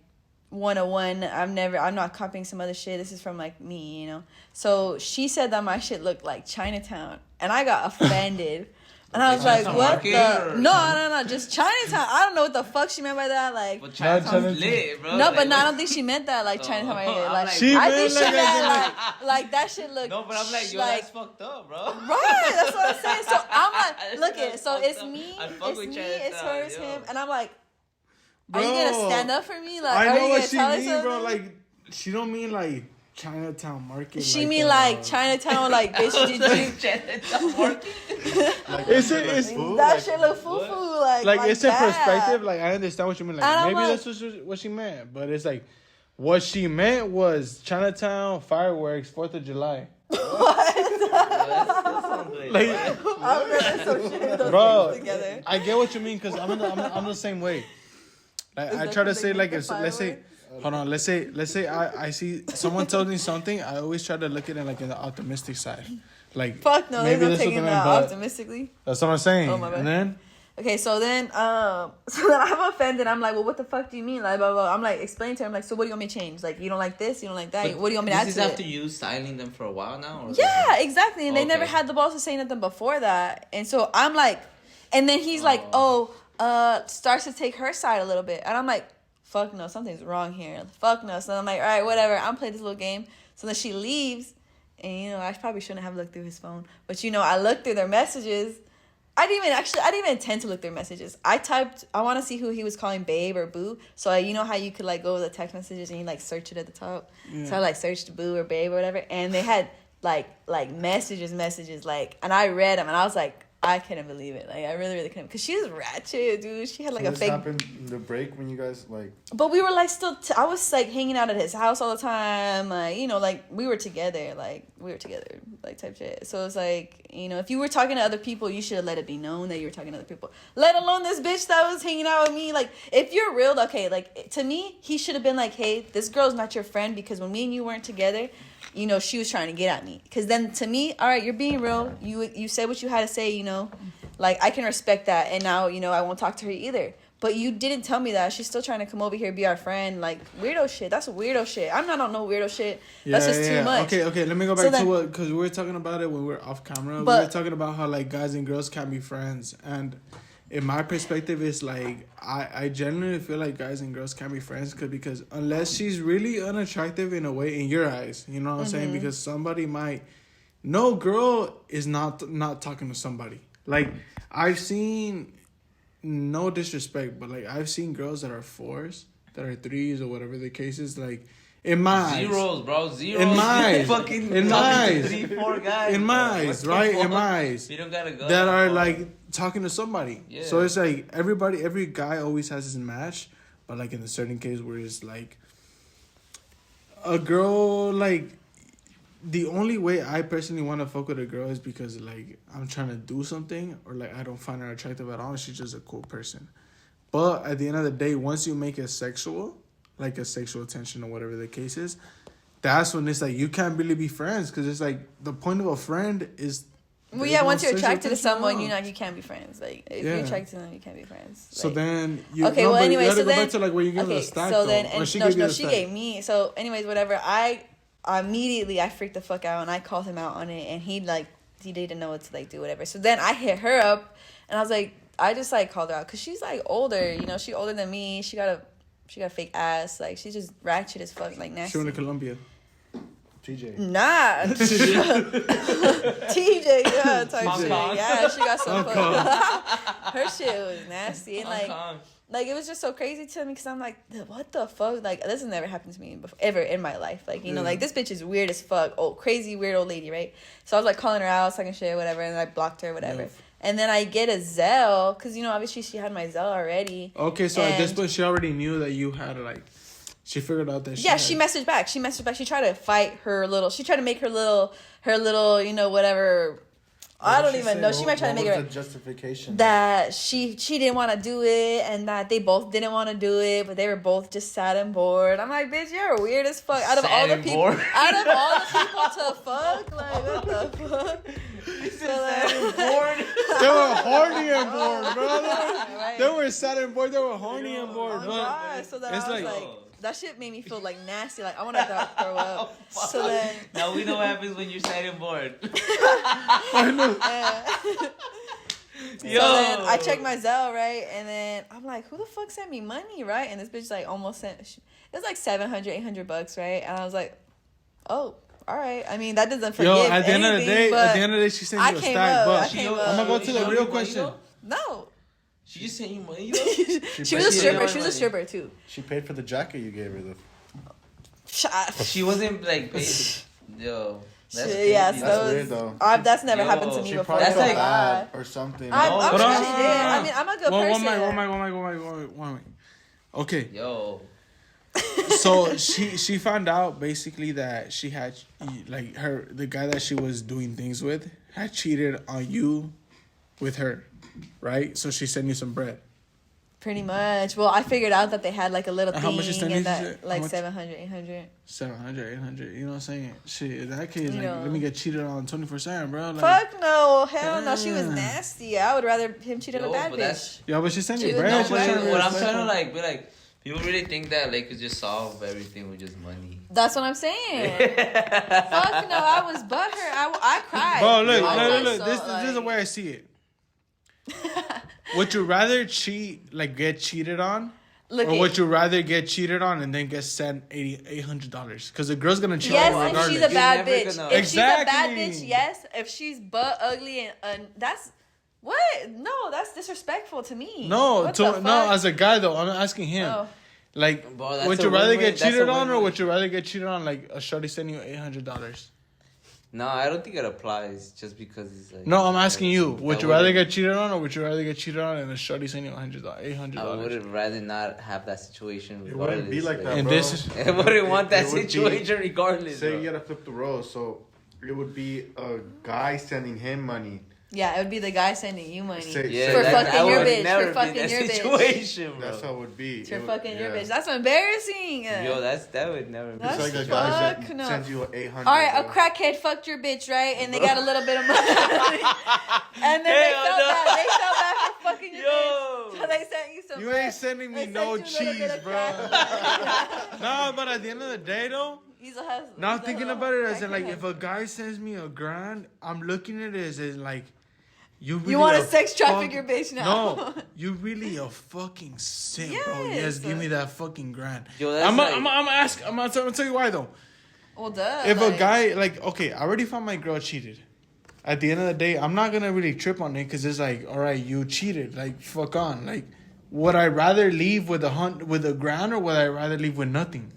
101. I'm not copying some other shit. This is from, like, me, So she said that my shit looked like Chinatown. and I got offended. And I was like, what the? No, just Chinatown. I don't know what the fuck she meant by that. Like, but Chinatown's lit, bro. No, but no, I don't think she meant that. Like, Chinatown right here. Like, she I think meant she meant like that shit look. No, but I'm like, yo, that's fucked up, bro. Right, that's what I'm saying. So I'm like, look it. So it's me, it's her, it's him, and I'm like, are you gonna stand up for me? Like, I know are you what she gonna tell mean, us bro. Like, she don't mean like Chinatown market. She mean like Chinatown, like bitch. Chinatown market. Like, It's that shit look foo-foo. Like it's that. a perspective. Like, I understand what you mean. Like, maybe like, that's what she meant. But it's like, what she meant was Chinatown fireworks, 4th of July. Bro, together. I get what you mean because I'm the same way. Like, I try to say like let's say. Hold on. Let's say I see someone tells me something. I always try to look at it like in the optimistic side. Like, fuck no, maybe they're not this taking that optimistically. That's what I'm saying. Oh, my bad. And then okay, so then I'm offended. I'm like, well, what the fuck do you mean? Like, blah, blah. I'm like, explain to him, like, so what do you want me to change? Like, you don't like this, you don't like that. But what do you want me to add to it? This is after you styling them for a while now? Or yeah, exactly. And they never had the balls to say nothing before that. And so I'm like, and then he's like, starts to take her side a little bit. And I'm like, fuck no, something's wrong here. Fuck no. So I'm like, all right, whatever. I'm playing this little game. So then she leaves. And, you know, I probably shouldn't have looked through his phone. But, you know, I looked through their messages. I didn't even intend to look through messages. I typed, I want to see who he was calling babe or boo. So, you know how you could, like, go to the text messages and you, like, search it at the top? Yeah. So I, like, searched boo or babe or whatever. And they had, like messages, like, and I read them. And I was like, I couldn't believe it. Like, I really, really couldn't. Because she was ratchet, dude. She had, like, so a this fake... happened in the break when you guys, like... But we were, like, still... I was, like, hanging out at his house all the time. Like, you know, like, we were together. Like, type shit. So it's like, you know, if you were talking to other people, you should have let it be known that you were talking to other people. Let alone this bitch that was hanging out with me. Like, if you're real, okay, like, to me, he should have been like, hey, this girl's not your friend because when me and you weren't together... You know, she was trying to get at me. Because then, to me, all right, you're being real. You said what you had to say, you know. Like, I can respect that. And now, you know, I won't talk to her either. But you didn't tell me that. She's still trying to come over here, be our friend. Like, weirdo shit. That's weirdo shit. I'm not on no weirdo shit. That's just too much. Okay. Let me go back to what... Because we were talking about it when we were off camera. We were talking about how, like, guys and girls can't be friends. And... in my perspective, it's like, I genuinely feel like guys and girls can't be friends because unless she's really unattractive in a way, in your eyes, you know what I'm saying? Because somebody might... No girl is not talking to somebody. Like, I've seen... No disrespect, but, like, I've seen girls that are 4s, that are 3s, or whatever the case is, like... In my eyes. Zeros, bro. Zeros. In my eyes. Fucking in my eyes. 3, 4 guys. In my eyes, right? In my eyes. You don't gotta go. That are like talking to somebody. Yeah. So it's like every guy always has his match. But like in a certain case where it's like a girl, like the only way I personally want to fuck with a girl is because like I'm trying to do something or like I don't find her attractive at all. She's just a cool person. But at the end of the day, once you make it sexual, like a sexual tension or whatever the case is, that's when it's like you can't really be friends because it's like the point of a friend is. Well, yeah, once you're attracted to someone, you can't be friends. Like if you're attracted to them, you can't be friends. Like, so then you anyway, you so go back to like where you give the stack. So then, or she gave me. So anyways, whatever. I immediately freaked the fuck out and I called him out on it, and he didn't know what to like do, whatever. So then I hit her up, and I was like, I just like called her out because she's like older, you know, she older than me. She got a fake ass, like she's just ratchet as fuck, like nasty. She went to Colombia. TJ. Nah. TJ, yeah, type shit. Yeah, she got some fuck. Her shit was nasty and like it was just so crazy to me because I'm like, what the fuck? Like this has never happened to me before, ever in my life. Like you know, like this bitch is weird as fuck. Oh, crazy weird old lady, right? So I was like calling her out, talking shit, whatever, and I blocked her, whatever. Yeah. And then I get a Zelle because you know obviously she had my Zelle already. Okay, so at this point she already knew that you had like. She figured out that she messaged back. She tried to fight her little... She tried to make her little, you know, whatever... I don't even know. She might try to make her... the justification? That she didn't want to do it and that they both didn't want to do it, but they were both just sad and bored. I'm like, bitch, you're weird as fuck. Out of all the people to fuck, like, what the fuck? Sad and bored. They were horny and bored, bro. They were sad and bored. They were horny and bored. Oh, but so then it's I was like that shit made me feel like nasty. Like I want to throw up. So then Now we know what happens when you're sad and bored. So then I checked my Zelle, right? And then I'm like, who the fuck sent me money, right? And this bitch like almost sent, it was like $700, $800, right? And I was like, oh, all right. I mean, that doesn't forgive Yo, at the end of the anything, day, she sent you a stack. But I'm gonna go to the real question. No. She just sent you money. She was a stripper. She was a stripper too. She paid for the jacket you gave her. She wasn't like paid. Yo. That's crazy. Yeah, so that's weird though. That's never happened to me She before. probably That's felt like- bad or something. I'm sure she did. I mean, I'm a good person. One mic. Okay. Yo. So she found out basically that she had like the guy that she was doing things with had cheated on you with her, right? So she sent you some bread. Pretty much. Well, I figured out that they had like a little And thing how much is that? and that like How much? 700, 800. 700, 800. You know what I'm saying? Shit, in that case, like, know. let me get cheated on 24/7, bro. Like, Fuck no, hell no. She was Yeah. nasty. I would rather him cheat on a Yo, bad but bitch. that's- yeah, but she sent She you was bread. not She right. sent you What I'm respect. trying to like be like, people really think that they could just solve everything with just money. That's what I'm saying. Fuck no, I was butthurt. I cried. Bro, look. I was so, This is the way I see it. Would you rather get cheated on? Look Or at- would you rather get cheated on and then get sent $800? Because the girl's gonna cheat Yes, on you if regardless. she's a bad You're never bitch. gonna- If she's a bad Exactly. bitch, yes. If she's butt ugly and that's what? No, that's disrespectful to me. No, What the fuck? as a guy though, I'm asking him. Oh. Like, Bro, that's would a you rather win-win. get That's a cheated on, or win-win. would you rather get cheated on like a shorty sending you $800? No, I don't think it applies just because it's like. No, I'm asking you. Would I you rather wouldn't- get cheated on, or would you rather get cheated on and a shorty sending you $800? I would rather not have that situation. It wouldn't be like that, And bro. this is- I wouldn't want that It would be- situation regardless. Say bro. you gotta flip the roles, so it would be a guy sending him money. Yeah, it would be the guy sending you money. Say- Yeah, For that- fucking I your would bitch, never for be fucking in that your bitch. situation, bro. That's how it would be. For It would- fucking your yeah. bitch. That's embarrassing. Yo, that would never. Be. It's That's like a guy fuck no. sends you an 800. All right, a bro. crackhead fucked your bitch, right? And they got a little bit of money. And then they Hell felt no. bad. They felt bad for fucking your Yo. bitch. So they sent you some You bread. ain't sending me They no sent you a little bit cheese, of bro. crack. No, but at the end of the day, though, He's a hustler. now He's a thinking hustler. about it as in like, Crackhead if a guy sends me $1,000, I'm looking at it as in like, you really You want to a sex traffic fuck- your bitch now. No, you really a fucking simp, bro. Yes. Yes, give me that fucking grand. Yo, that's I'm like- gonna tell you why though. Well, duh. If like, a guy okay, I already found my girl cheated. At the end of the day, I'm not gonna really trip on it because it's like, all right, you cheated, like fuck on. Like, would I rather leave with a grand, or would I rather leave with nothing?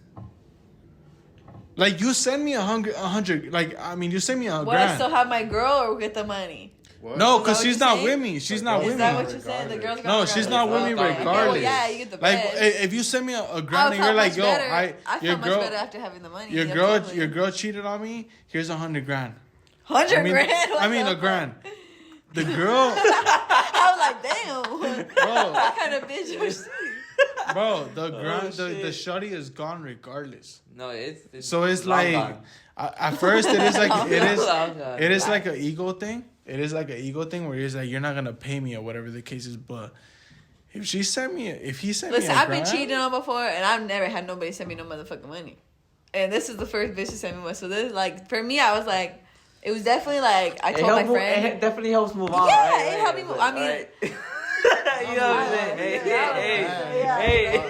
Like, you send me $100. Like, I mean, you send me would I grand. still have my girl or get the money? What? No, Is that because what she's you're not saying? with me. She's not Is with that me. what you're saying? The girl's No, she's not with me Okay, regardless. well, yeah, you get the Like, bread. if you send me a I grand and felt you're like, much yo, better. I felt your much girl, better after having the money. your Yeah, girl, totally. your girl cheated on me. Here's $100 grand. 100 I mean, grand. I mean What a the grand. The girl, I was like, damn. bro, What kind of bitch was she? bro, the grand, the shit. shawty is gone regardless. No, it's So it's long like, gone. at first it is like Long gone. it is like an ego thing. It is like an ego thing where it's like, you're not gonna pay me or whatever the case is. But if he sent me Listen, a I've been grand, cheated on before, and I've never had nobody send me no motherfucking money. And this is the first bitch to send me one. So this, like, for me, I was like, it was definitely like, I told my friend. It definitely helps move on. Yeah, right? it helped me move. I mean, Right. you know what I'm saying? Hey.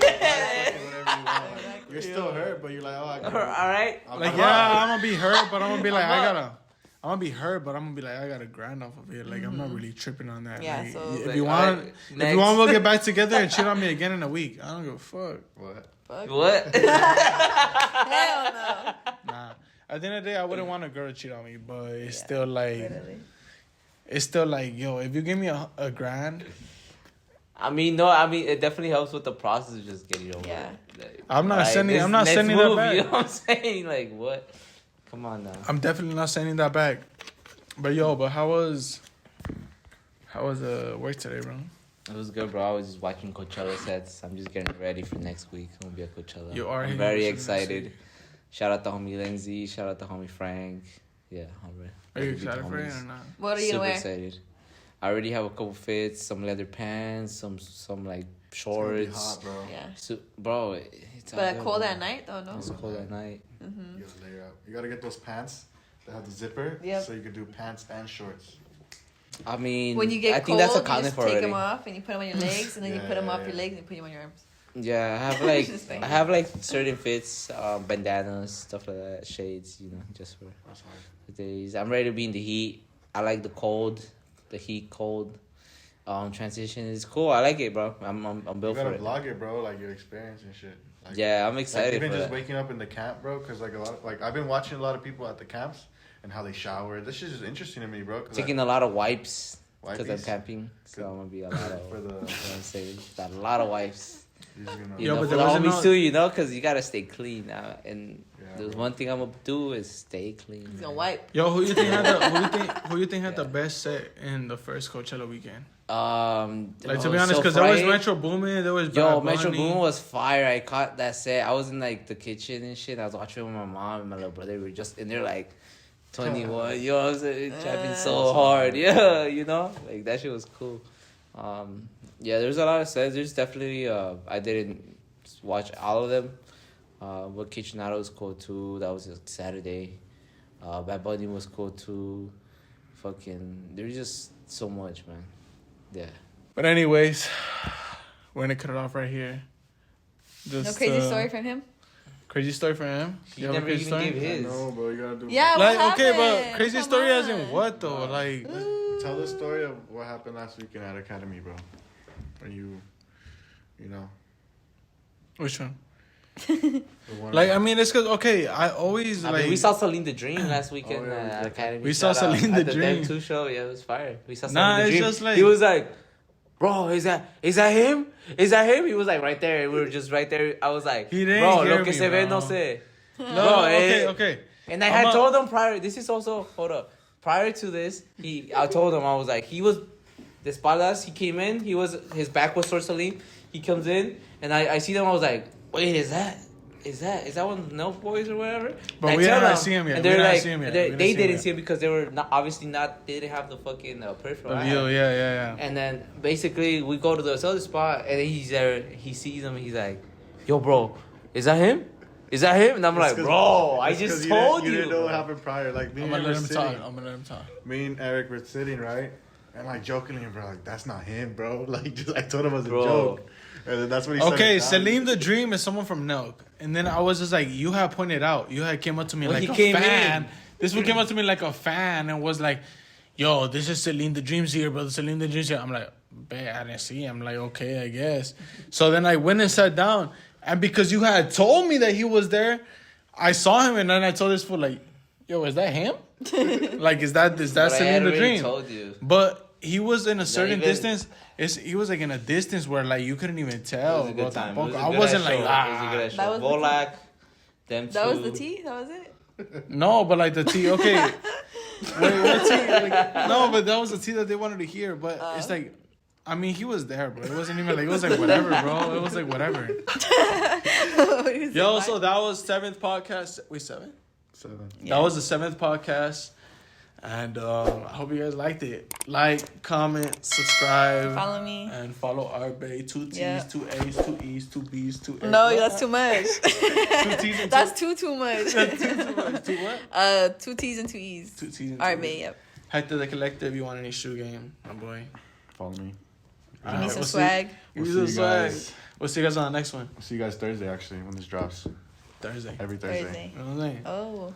You're still hurt, but you're like, oh, I All got right. like, yeah, I'm gonna be hurt, but I'm gonna be like, I'm gonna be hurt, but I'm gonna be like, I got a grand off of it. Like, I'm not really tripping on that. Yeah, Like, so- if Like, you want, alright, if you next. want, we'll get back together and cheat on me again in a week. I don't give a fuck. What? Fuck. What? Hell no. Nah. At the end of the day, I wouldn't want a girl to cheat on me, but it's Yeah, still like, Literally. it's still like, yo, if you give me a grand, I mean, no. I mean, it definitely helps with the process of just getting over. Yeah. it. Like, I'm not alright, sending. I'm not let's sending move, that You back. know what I'm saying? Like, what? Come on now. I'm definitely not sending that back. But yo, how was work today, bro? It was good, bro. I was just watching Coachella sets. I'm just getting ready for next week. I'm gonna be at Coachella. You are I'm hitting very Coachella next excited. week. Shout out to homie Lindsay. Shout out to homie Frank. Yeah, I'm ready. Are you Ready to be excited for it homies. or not? What are you Super gonna wear? excited. I already have a couple fits, some leather pants, some like shorts. It's hot, bro. Yeah. So, bro, it's But all cold good, at bro. night, though, no? It's cold at night. Mm-hmm. You gotta layer up. You gotta get those pants that have the zipper. Yep. So you can do pants and shorts. I mean, When you get I cold, think that's you accounted just for take already. them off and you put them on your legs, and then you Yeah, put them yeah, off your yeah. legs and you put them on your arms. Yeah, I have like Interesting. I have like certain fits, bandanas, stuff like that, shades, you know, just for That's hard. the days. I'm ready to be in the heat. I like the cold, the heat cold. Transition is cool. I like it, bro. I'm You built for gotta it. vlog it, bro. Like your experience and shit. Like, Yeah, I'm Like excited even for just that. waking up in the camp, bro. Cause like a lot, like I've been watching a lot of people at the camps and how they shower. This shit is interesting to me, bro. Taking a lot of wipes because I'm Wipies? camping, so I'm gonna be a lot of. For the- you know what I'm saying? Got a lot of wipes. You're just gonna, You Yo, know, but for there the wasn't homies no- too, you know, because you gotta stay clean. And Yeah, there's bro. one thing I'm gonna do is stay clean. He's gonna wipe. Yo, who you think had the who you think had the best set in the first Coachella weekend? Like to be honest, because there was Metro Boomin, there was Yo, Bad Metro Bunny. Boomin was fire. I caught that set. I was in like the kitchen and shit. I was watching with my mom and my little brother. We were just in there like 21. You know what I'm saying? Trapping so hard. Yeah, you know? Like that shit was cool. Yeah, there's a lot of sets. There's definitely I didn't watch all of them. But Kitchenado was cool too. That was a Saturday. Bad Bunny was cool too. Fucking there's just so much, man. Yeah. But anyways, we're gonna cut it off right here. No Just, crazy story from him? Crazy story for him. He You have a never crazy even story? gave his. No, bro. You gotta do. Yeah, Like what okay, happened? but crazy Come story as in on. what though? Like Tell the story of what happened last weekend at Academy, bro. When you know, which one? the one. Like I mean, it's cause okay. I always I like mean, we saw Celine the Dream last weekend Oh, yeah, at yeah. Academy. We saw Shout out Celine the at the Dream. Dem 2 show. Yeah, it was fire. We saw Celine Nah, the it's Dream. just like- He was like, bro, is that him? Is that him? He was like right there. We were just right there. I was like, He didn't bro, hear lo que me, se ve bro. no sé. no, Bro, okay, eh, okay. And I I'm had not- told him prior. This is also hold up. Prior to this, I told him I was like, he was the espaldas. He came in. His back was towards Celine. He comes in, and I see them. I was like, wait, is that one of the Nelk boys or whatever? But And I we tell didn't them, see him yet. And We they're didn't like, see him yet. they We didn't see him didn't yet. see him because they were not obviously not. They didn't have the fucking peripheral. The I view, had. yeah. And then basically we go to the other spot, and then he's there. He sees him. And he's like, "Yo, bro, is that him? Is that him?" And I'm like, "Bro, I just told you." You didn't know what happened prior. Like me I'm and gonna Eric let were him talk. sitting. I'm gonna let him talk. Me and Eric were sitting, right? And like jokingly, bro, like that's not him, bro. Like just I told him as a Bro. joke, and then that's what he said. Okay, it down. Salim the Dream is someone from Nelk. And then I was just like, you had pointed out. You had came up to me Well, like he a came fan. in. This one came up to me like a fan and was like, yo, this is Salim the Dream's here, brother. Salim the Dream's here. I'm like, bet I didn't see him. I'm like, okay, I guess. So then I went and sat down. And because you had told me that he was there, I saw him and then I told this fool like, yo, is that him? Like, is that But I had Salim the already Dream? told you. But he was in a certain even- distance. He was like in a distance where like you couldn't even It tell. was a bro, good time. tampoco. It was a I good wasn't ass like show. It was a good ass That show. was the Volak, them two. That was the tea? That was it? no, but like the tea. Okay, wait, what tea? Like, no, but that was the tea that they wanted to hear. But it's like, I mean, he was there, bro. It wasn't even like it was like whatever, bro. It was like whatever. Yo, so that was 7th podcast. Wait, 7? 7. That was the 7th podcast. And I hope you guys liked it. Like, comment, subscribe. Follow me. And follow ArttBaee. 2 T's, Yeah. 2 A's, 2 E's, 2 B's, 2 A's. No, that's too much. 2 T's and That's too much. 2 what? 2 T's and 2 E's. 2 T's and 2 ArttBaee, E's. yep. Hector the Collective, you want any shoe game, my boy. Follow me. Give me some we'll see- swag. Give me We'll some see you swag. guys. We'll see you guys on the next one. See you guys Thursday actually when this drops. Thursday. Every Thursday. Thursday. You know what I'm saying? Oh.